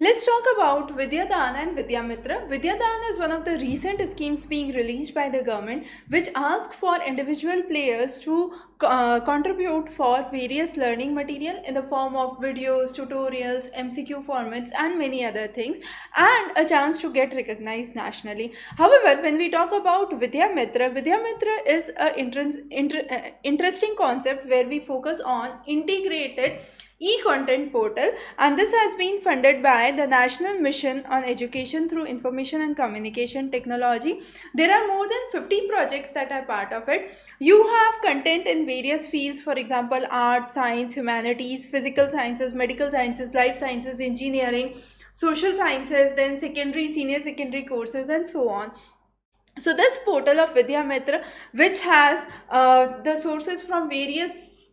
Let's talk about VidyaDaan and Vidya Mitra. VidyaDaan is one of the recent schemes being released by the government, which asks for individual players to contribute for various learning material in the form of videos, tutorials, MCQ formats and many other things, and a chance to get recognized nationally. However, when we talk about Vidya Mitra is an interesting concept where we focus on integrated e-content portal, and this has been funded by the National Mission on Education through Information and Communication Technology. There are more than 50 projects that are part of it. You have content in various fields, for example, art, science, humanities, physical sciences, medical sciences, life sciences, engineering, social sciences, then secondary, senior secondary courses and so on. So this portal of Vidya Mitra, which has the sources from various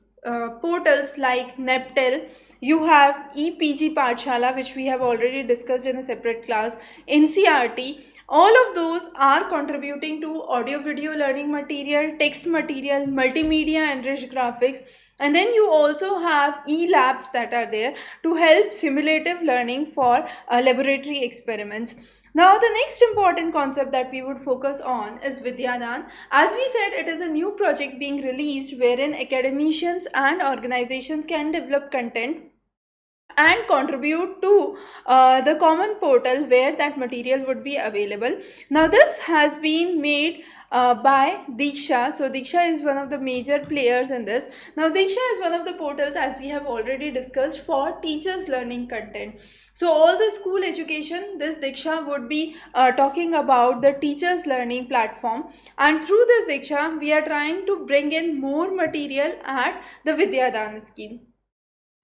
portals like NEPTEL, you have EPG Pathshala, which we have already discussed in a separate class, NCRT. All of those are contributing to audio video learning material, text material, multimedia enriched graphics, and then you also have e-labs that are there to help simulative learning for laboratory experiments. Now the next important concept that we would focus on is VidyaDaan. As we said, it is a new project being released wherein academicians and organizations can develop content and contribute to the common portal where that material would be available. Now this has been made by Diksha. So Diksha is one of the major players in this. Now Diksha is one of the portals, as we have already discussed, for teachers learning content. So all the school education, this Diksha would be talking about the teachers learning platform, and through this Diksha we are trying to bring in more material at the VidyaDaan scheme.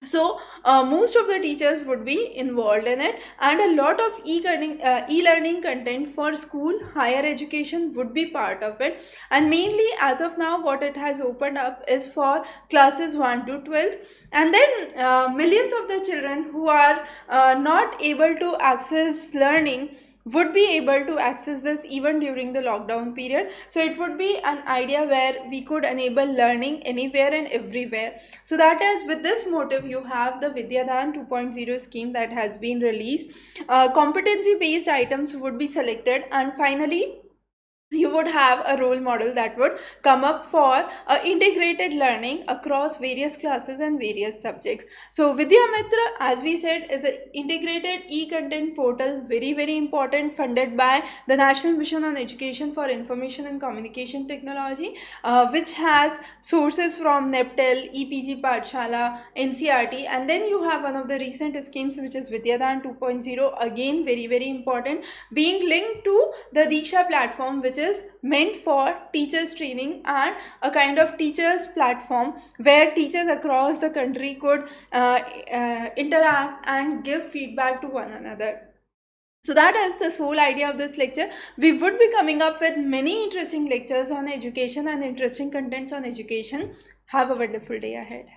So most of the teachers would be involved in it, and a lot of e-learning content for school higher education would be part of it. And mainly as of now what it has opened up is for classes 1 to 12, and then millions of the children who are not able to access learning would be able to access this even during the lockdown period. So it would be an idea where we could enable learning anywhere and everywhere. So that is, with this motive, you have the VidyaDaan 2.0 scheme that has been released. Competency based items would be selected, and finally you would have a role model that would come up for integrated learning across various classes and various subjects. So Vidya Mitra, as we said, is an integrated e-content portal, very important, funded by the National Mission on Education for Information and Communication Technology, which has sources from NEPTEL, EPG Pathshala, NCRT, and then you have one of the recent schemes which is VidyaDaan 2.0, again very important, being linked to the Diksha platform, which is meant for teachers training and a kind of teachers platform where teachers across the country could interact and give feedback to one another. So that is the whole idea of this lecture. We would be coming up with many interesting lectures on education and interesting contents on education. Have a wonderful day ahead.